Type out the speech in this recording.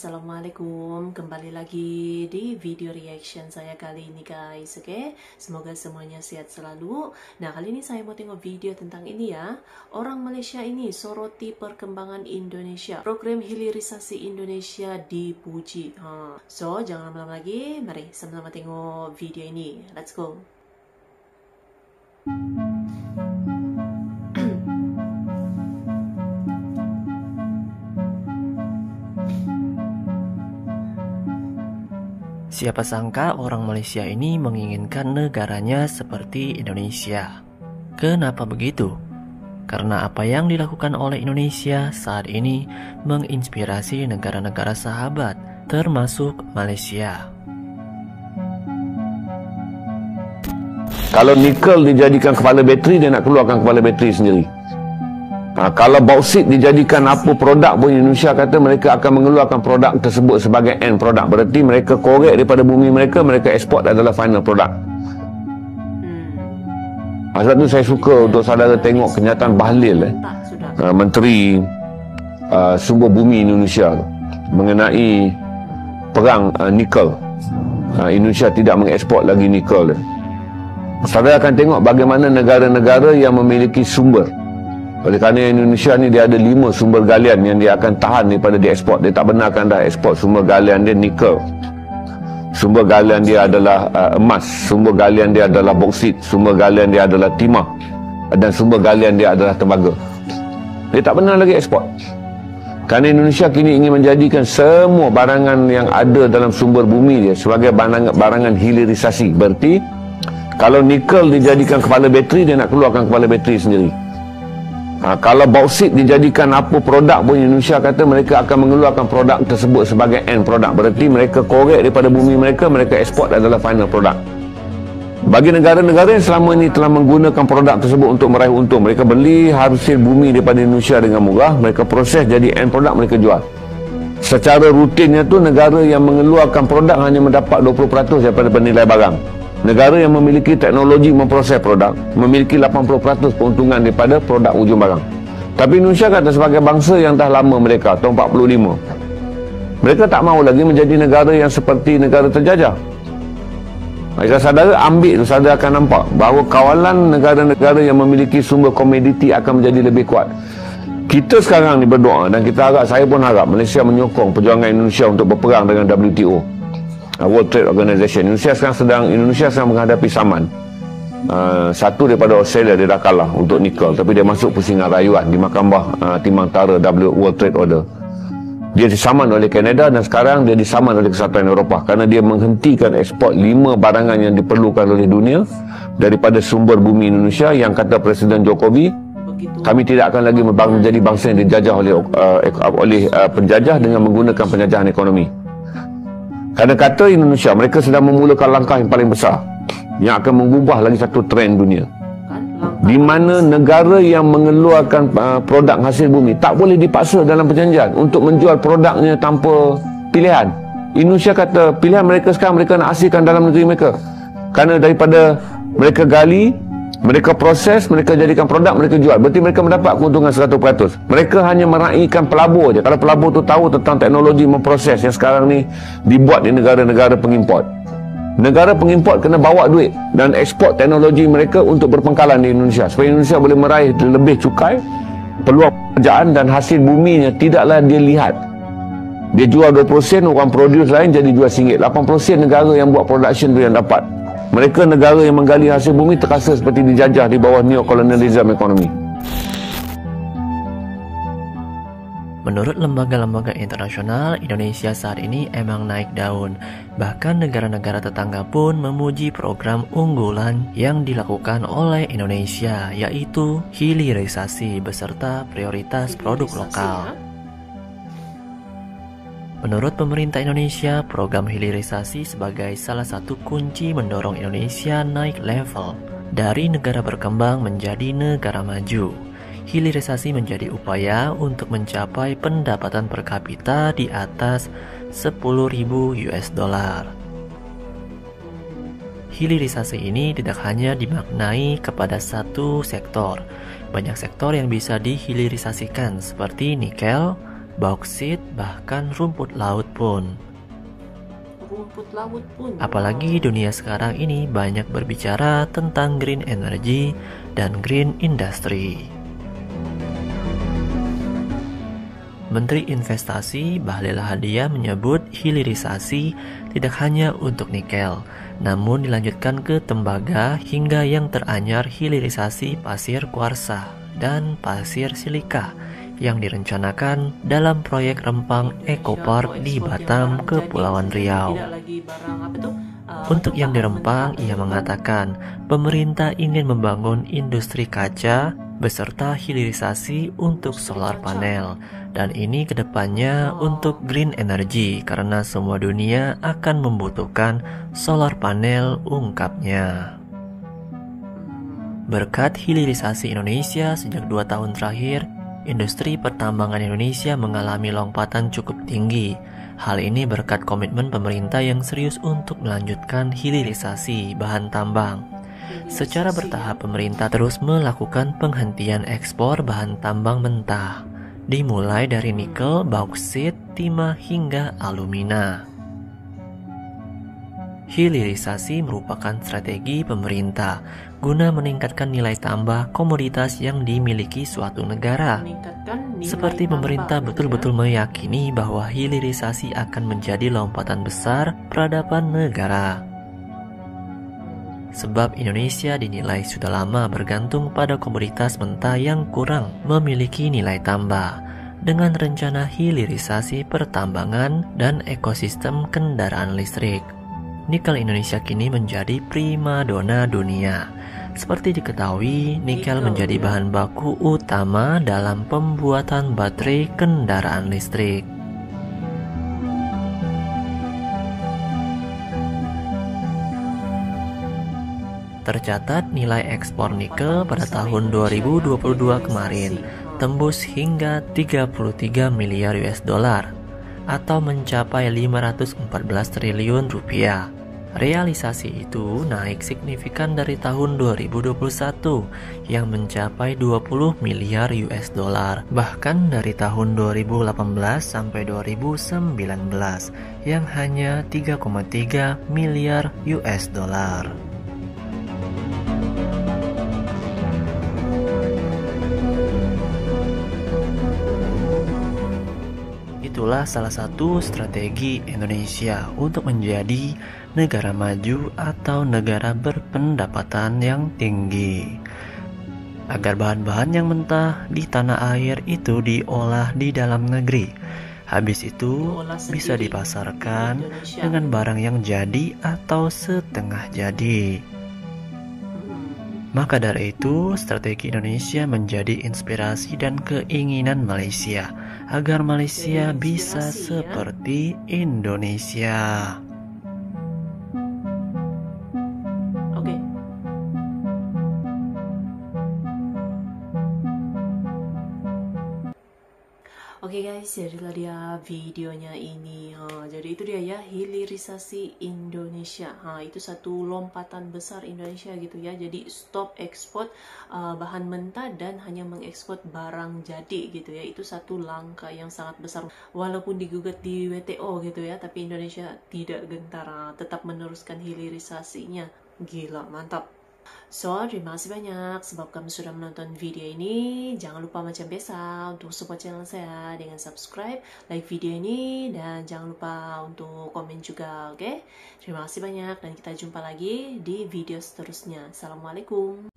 Assalamualaikum, kembali lagi di video reaction saya kali ini guys. Oke, semoga semuanya sehat selalu. Nah, kali ini saya mau tengok video tentang ini ya. Orang Malaysia ini soroti perkembangan Indonesia. Program hilirisasi Indonesia dipuji. So, jangan lama-lama lagi, mari sama-sama tengok video ini. Let's go. Siapa sangka orang Malaysia ini menginginkan negaranya seperti Indonesia. Kenapa begitu? Karena apa yang dilakukan oleh Indonesia saat ini menginspirasi negara-negara sahabat, termasuk Malaysia. Kalau nikel dijadikan kepala bateri, dia nak keluarkan kepala bateri sendiri. Kalau bauksit dijadikan apa produk pun, Indonesia kata mereka akan mengeluarkan produk tersebut sebagai end produk. Berarti mereka korek daripada bumi mereka, mereka ekspor adalah final produk. Sebab tu saya suka untuk saudara tengok kenyataan Bahlil, Menteri Sumber Bumi Indonesia mengenai perang nikel. Indonesia tidak mengekspor lagi nikel. Saudara akan tengok bagaimana negara-negara yang memiliki sumber. Oleh kerana Indonesia ni dia ada 5 sumber galian yang dia akan tahan daripada diekspor. Dia tak benarkan dah ekspor sumber galian dia nikel. Sumber galian dia adalah emas. Sumber galian dia adalah bauksit. Sumber galian dia adalah timah. Dan sumber galian dia adalah tembaga. Dia tak benar lagi ekspor. Kerana Indonesia kini ingin menjadikan semua barangan yang ada dalam sumber bumi dia sebagai barangan hilirisasi. Berarti kalau nikel dijadikan kepala bateri, dia nak keluarkan kepala bateri sendiri. Kalau bauksit dijadikan apa produk pun, Indonesia kata mereka akan mengeluarkan produk tersebut sebagai end produk. Berarti mereka korek daripada bumi mereka, mereka ekspor adalah final produk. Bagi negara-negara yang selama ini telah menggunakan produk tersebut untuk meraih untung, mereka beli hasil bumi daripada Indonesia dengan murah, mereka proses jadi end produk, mereka jual. Secara rutinnya tu, negara yang mengeluarkan produk hanya mendapat 20% daripada penilai barang. Negara yang memiliki teknologi memproses produk memiliki 80% keuntungan daripada produk ujung barang. Tapi Indonesia kata sebagai bangsa yang dah lama mereka, tahun 45, mereka tak mahu lagi menjadi negara yang seperti negara terjajah. Jika saudara ambil, saudara akan nampak bahawa kawalan negara-negara yang memiliki sumber komoditi akan menjadi lebih kuat. Kita sekarang ni berdoa dan kita harap, saya pun harap Malaysia menyokong perjuangan Indonesia untuk berperang dengan WTO, World Trade Organization. Indonesia sedang menghadapi saman. Satu daripada Australia dia dah kalah untuk nikel, tapi dia masuk pusingan rayuan di Mahkamah Timbang Tara World Trade Order. Dia disaman oleh Kanada dan sekarang dia disaman oleh Kesatuan Eropah kerana dia menghentikan ekspor 5 barangan yang diperlukan oleh dunia daripada sumber bumi Indonesia, yang kata Presiden Jokowi, kami tidak akan lagi menjadi bangsa yang dijajah oleh penjajah dengan menggunakan penjajahan ekonomi. Kerana kata Indonesia, mereka sedang memulakan langkah yang paling besar yang akan mengubah lagi satu trend dunia, di mana negara yang mengeluarkan produk hasil bumi tak boleh dipaksa dalam perjanjian untuk menjual produknya tanpa pilihan. Indonesia kata pilihan mereka sekarang, mereka nak hasilkan dalam negeri mereka. Kerana daripada mereka gali, mereka proses, mereka jadikan produk, mereka jual. Berarti mereka mendapat keuntungan 100%. Mereka hanya meraihkan pelabur je. Kalau pelabur tu tahu tentang teknologi memproses yang sekarang ni dibuat di negara-negara pengimport. Negara pengimport kena bawa duit dan ekspor teknologi mereka untuk berpangkalan di Indonesia, supaya Indonesia boleh meraih lebih cukai, peluang pekerjaan, dan hasil buminya tidaklah dia lihat. Dia jual 20%, orang produce lain jadi jual RM1. 80% negara yang buat production tu yang dapat. Mereka negara yang menggali hasil bumi terasa seperti dijajah di bawah neokolonialisme ekonomi. Menurut lembaga-lembaga internasional, Indonesia saat ini emang naik daun. Bahkan negara-negara tetangga pun memuji program unggulan yang dilakukan oleh Indonesia, yaitu hilirisasi beserta prioritas produk lokal. Menurut pemerintah Indonesia, program hilirisasi sebagai salah satu kunci mendorong Indonesia naik level dari negara berkembang menjadi negara maju. Hilirisasi menjadi upaya untuk mencapai pendapatan per kapita di atas $10.000. Hilirisasi ini tidak hanya dimaknai kepada satu sektor. Banyak sektor yang bisa dihilirisasikan seperti nikel, bauksit, bahkan rumput laut pun. Apalagi dunia sekarang ini banyak berbicara tentang green energy dan green industry. Menteri Investasi Bahlil Lahadalia menyebut hilirisasi tidak hanya untuk nikel, namun dilanjutkan ke tembaga hingga yang teranyar hilirisasi pasir kuarsa dan pasir silika yang direncanakan dalam proyek Rempang Eco Park di Batam, Kepulauan Riau. Untuk yang di Rempang, ia mengatakan pemerintah ingin membangun industri kaca beserta hilirisasi untuk solar panel. Dan ini kedepannya untuk green energy karena semua dunia akan membutuhkan solar panel, ungkapnya. Berkat hilirisasi Indonesia sejak 2 tahun terakhir, industri pertambangan Indonesia mengalami lompatan cukup tinggi. Hal ini berkat komitmen pemerintah yang serius untuk melanjutkan hilirisasi bahan tambang. Secara bertahap, pemerintah terus melakukan penghentian ekspor bahan tambang mentah, dimulai dari nikel, bauksit, timah, hingga alumina. Hilirisasi merupakan strategi pemerintah guna meningkatkan nilai tambah komoditas yang dimiliki suatu negara. Seperti pemerintah betul-betul meyakini bahwa hilirisasi akan menjadi lompatan besar peradaban negara. Sebab Indonesia dinilai sudah lama bergantung pada komoditas mentah yang kurang memiliki nilai tambah. Dengan rencana hilirisasi pertambangan dan ekosistem kendaraan listrik, nikel Indonesia kini menjadi primadona dunia. Seperti diketahui, nikel menjadi bahan baku utama dalam pembuatan baterai kendaraan listrik. Tercatat nilai ekspor nikel pada tahun 2022 kemarin tembus hingga 33 miliar US dollar atau mencapai 514 triliun rupiah. Realisasi itu naik signifikan dari tahun 2021 yang mencapai 20 miliar US dollar, bahkan dari tahun 2018 sampai 2019 yang hanya 3,3 miliar US dollar. Itulah salah satu strategi Indonesia untuk menjadi negara maju atau negara berpendapatan yang tinggi, agar bahan-bahan yang mentah di tanah air itu diolah di dalam negeri. Habis itu bisa dipasarkan dengan barang yang jadi atau setengah jadi. Maka dari itu, strategi Indonesia menjadi inspirasi dan keinginan Malaysia agar Malaysia bisa seperti Indonesia. Oke guys, jadilah dia videonya ini. Jadi itu dia ya, hilirisasi Indonesia. Itu satu lompatan besar Indonesia gitu ya. Jadi stop ekspor bahan mentah dan hanya mengekspor barang jadi gitu ya. Itu satu langkah yang sangat besar. Walaupun digugat di WTO gitu ya, tapi Indonesia tidak gentar, tetap meneruskan hilirisasinya. Gila, mantap. So, terima kasih banyak sebab kamu sudah menonton video ini. Jangan lupa macam biasa untuk support channel saya dengan subscribe, like video ini, dan jangan lupa untuk komen juga, oke? Terima kasih banyak dan kita jumpa lagi di video seterusnya. Assalamualaikum.